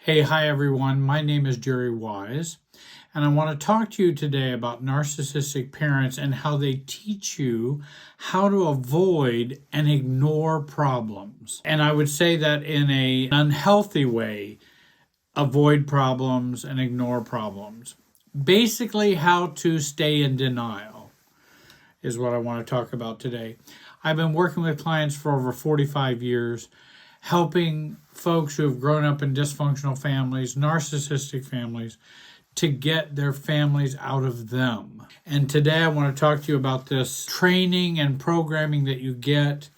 Hi everyone. My name is Jerry Wise, and I want to talk to you today about narcissistic parents and how they teach you how to avoid and ignore problems. And I would say that in an unhealthy way, avoid problems and ignore problems. Basically, how to stay in denial is what I want to talk about today. I've been working with clients for over 45 years, helping folks who have grown up in dysfunctional families, narcissistic families, to get their families out of them. And today I want to talk to you about this training and programming that you get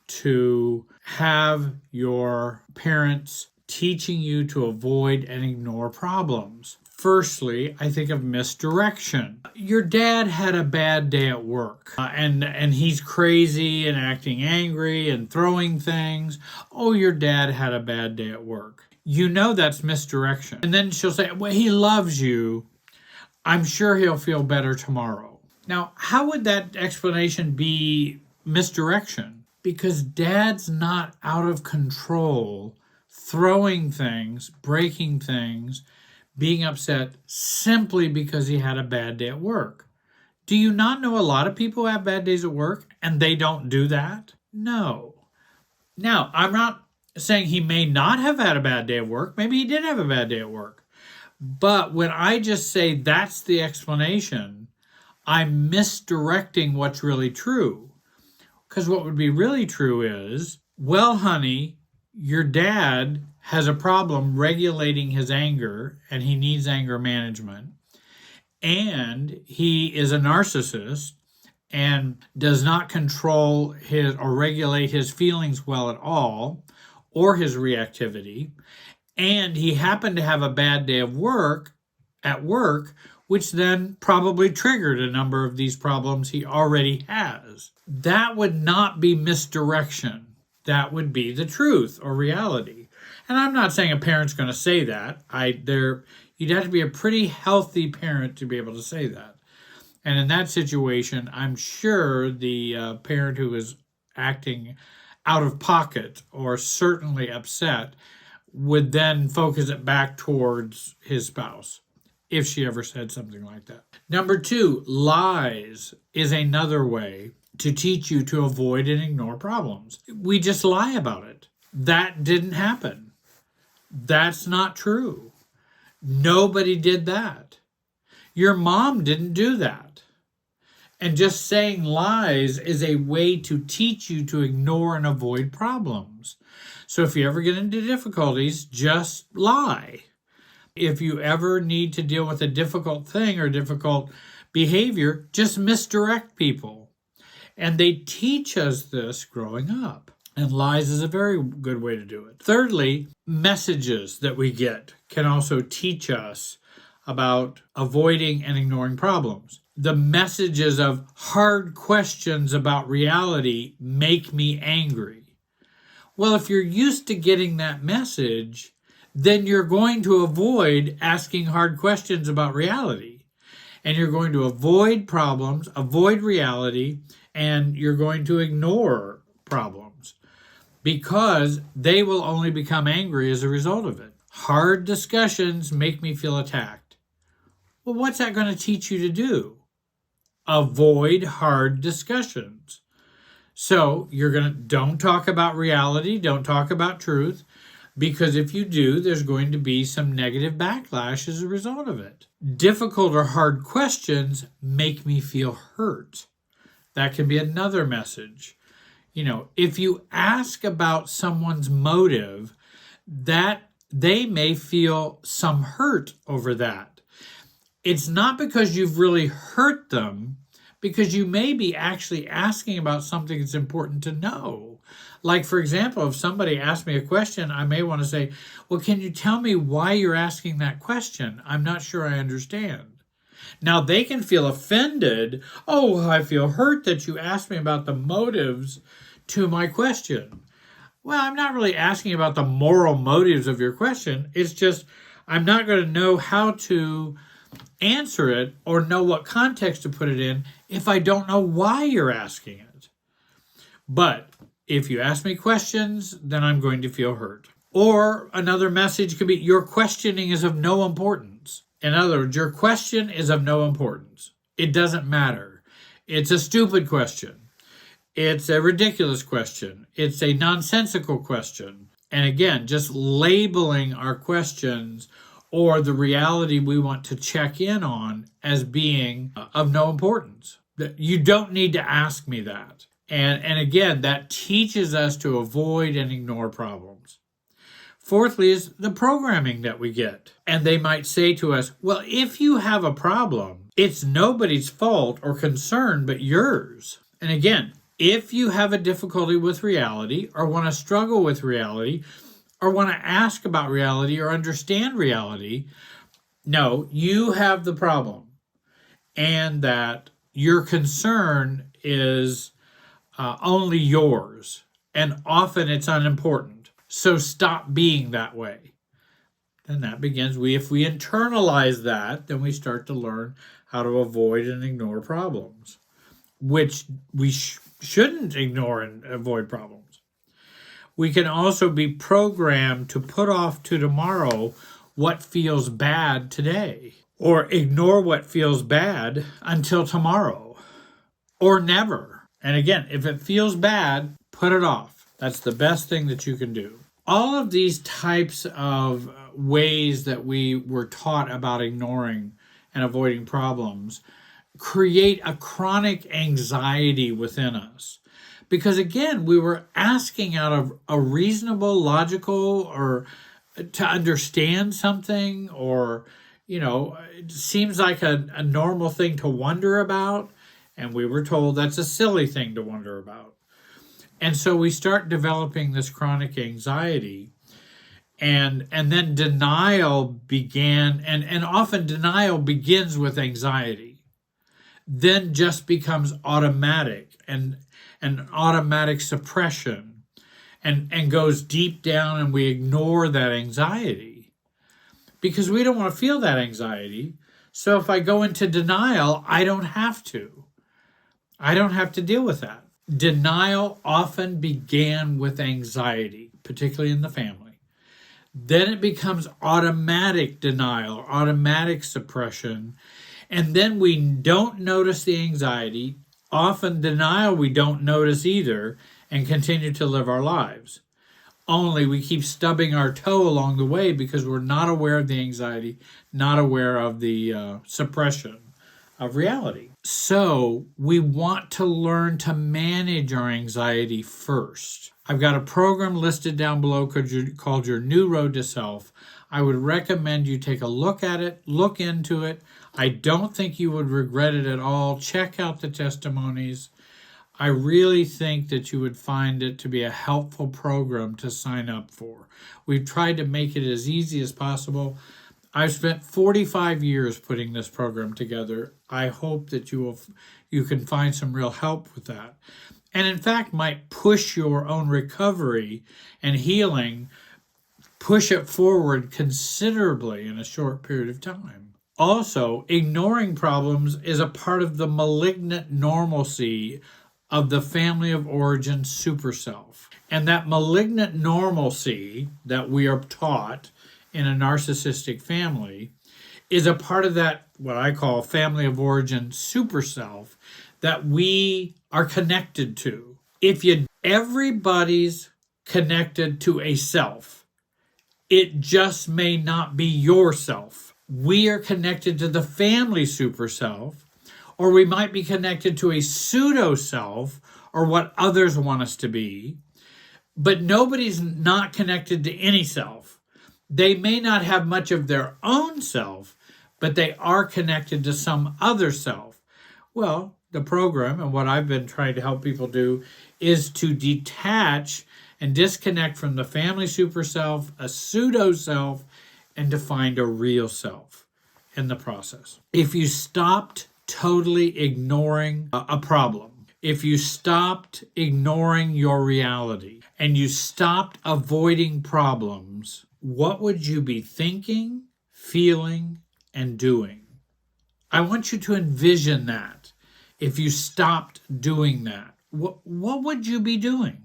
to have your parents teaching you to avoid and ignore problems. Firstly, I think of misdirection. Your dad had a bad day at work, and he's crazy and acting angry and throwing things. Oh, your dad had a bad day at work. You know that's misdirection. And then she'll say, well, he loves you. I'm sure he'll feel better tomorrow. Now, how would that explanation be misdirection? Because dad's not out of control, throwing things, breaking things, being upset simply because he had a bad day at work. Do you not know a lot of people who have bad days at work and they don't do that? No. Now, I'm not saying he may not have had a bad day at work. Maybe he did have a bad day at work. But when I just say that's the explanation, I'm misdirecting what's really true. Because what would be really true is, well, honey, your dad has a problem regulating his anger, and he needs anger management. And he is a narcissist and does not control his or regulate his feelings well at all, or his reactivity. And he happened to have a bad day of work at work, which then probably triggered a number of these problems he already has. That would not be misdirection. That would be the truth or reality. And I'm not saying a parent's going to say that. You'd have to be a pretty healthy parent to be able to say that. And in that situation, I'm sure the parent who is acting out of pocket or certainly upset would then focus it back towards his spouse, if she ever said something like that. Number 2, lies is another way to teach you to avoid and ignore problems. We just lie about it. That didn't happen. That's not true. Nobody did that. Your mom didn't do that. And just saying lies is a way to teach you to ignore and avoid problems. So if you ever get into difficulties, just lie. If you ever need to deal with a difficult thing or difficult behavior, just misdirect people. And they teach us this growing up. And lies is a very good way to do it. Thirdly, messages that we get can also teach us about avoiding and ignoring problems. The messages of hard questions about reality make me angry. Well, if you're used to getting that message, then you're going to avoid asking hard questions about reality. And you're going to avoid problems, avoid reality, and you're going to ignore problems because they will only become angry as a result of it. Hard discussions make me feel attacked. Well, what's that going to teach you to do? Avoid hard discussions. So don't talk about reality, don't talk about truth, because if you do, there's going to be some negative backlash as a result of it. Difficult or hard questions make me feel hurt. That can be another message. If you ask about someone's motive, that they may feel some hurt over that. It's not because you've really hurt them, because you may be actually asking about something that's important to know. Like, for example, if somebody asks me a question, I may want to say, well, can you tell me why you're asking that question? I'm not sure I understand. Now, they can feel offended. Oh, I feel hurt that you asked me about the motives to my question. Well, I'm not really asking about the moral motives of your question. It's just I'm not going to know how to answer it or know what context to put it in if I don't know why you're asking it. But if you ask me questions, then I'm going to feel hurt. Or another message could be, your questioning is of no importance. In other words, your question is of no importance. It doesn't matter. It's a stupid question. It's a ridiculous question. It's a nonsensical question. And again, just labeling our questions or the reality we want to check in on as being of no importance. You don't need to ask me that. And again, that teaches us to avoid and ignore problems. Fourthly is the programming that we get. And they might say to us, well, if you have a problem, it's nobody's fault or concern but yours. And again, if you have a difficulty with reality or want to struggle with reality or want to ask about reality or understand reality, no, you have the problem. And that your concern is only yours. And often it's unimportant. So stop being that way. And that begins, if we internalize that, then we start to learn how to avoid and ignore problems, which we shouldn't ignore and avoid problems. We can also be programmed to put off to tomorrow what feels bad today, or ignore what feels bad until tomorrow, or never. And again, if it feels bad, put it off. That's the best thing that you can do. All of these types of ways that we were taught about ignoring and avoiding problems create a chronic anxiety within us. Because again, we were asking out of a reasonable, logical, or to understand something, or, it seems like a normal thing to wonder about. And we were told that's a silly thing to wonder about. And so we start developing this chronic anxiety, and then denial began, and often denial begins with anxiety, then just becomes automatic and an automatic suppression, and goes deep down, and we ignore that anxiety because we don't want to feel that anxiety. So if I go into denial, I don't have to. I don't have to deal with that. Denial often began with anxiety, particularly in the family. Then it becomes automatic denial, automatic suppression, and then we don't notice the anxiety. Often denial we don't notice either, and continue to live our lives. Only we keep stubbing our toe along the way because we're not aware of the anxiety, not aware of the suppression of reality. So we want to learn to manage our anxiety first. I've got a program listed down below called Your New Road to Self. I would recommend you take a look at it, look into it. I don't think you would regret it at all. Check out the testimonies. I really think that you would find it to be a helpful program to sign up for. We've tried to make it as easy as possible. I've spent 45 years putting this program together. I hope that you can find some real help with that. And in fact, might push your own recovery and healing, push it forward considerably in a short period of time. Also, ignoring problems is a part of the malignant normalcy of the family of origin superself. And that malignant normalcy that we are taught in a narcissistic family is a part of that, what I call family of origin superself, that we are connected to. Everybody's connected to a self. It just may not be yourself. We are connected to the family superself, or we might be connected to a pseudo self, or what others want us to be, but nobody's not connected to any self. They may not have much of their own self, but they are connected to some other self. Well, the program and what I've been trying to help people do is to detach and disconnect from the family super self, a pseudo self, and to find a real self in the process. If you stopped totally ignoring a problem, if you stopped ignoring your reality, and you stopped avoiding problems, what would you be thinking, feeling, and doing? I want you to envision that. If you stopped doing that, what would you be doing?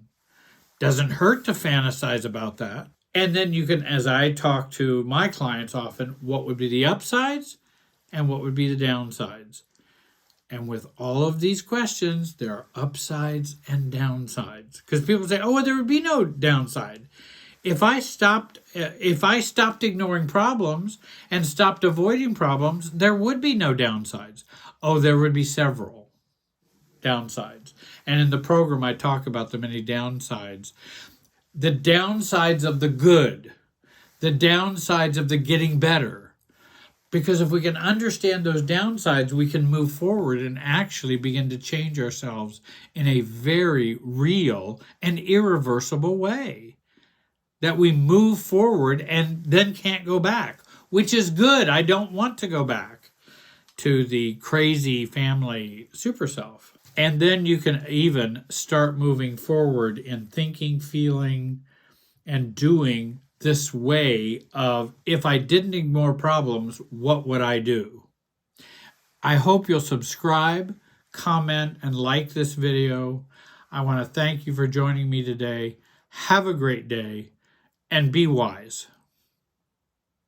Doesn't hurt to fantasize about that. And then you can, as I talk to my clients often, what would be the upsides and what would be the downsides? And with all of these questions, there are upsides and downsides. Because people say, "Oh, well, there would be no downside if I stopped ignoring problems and stopped avoiding problems. There would be no downsides." Oh, there would be several downsides. And in the program, I talk about the many downsides. The downsides of the good, the downsides of the getting better. Because if we can understand those downsides, we can move forward and actually begin to change ourselves in a very real and irreversible way. That we move forward and then can't go back, which is good. I don't want to go back to the crazy family super self. And then you can even start moving forward in thinking, feeling, and doing this way of, if I didn't ignore problems, what would I do? I hope you'll subscribe, comment, and like this video. I want to thank you for joining me today. Have a great day and be wise.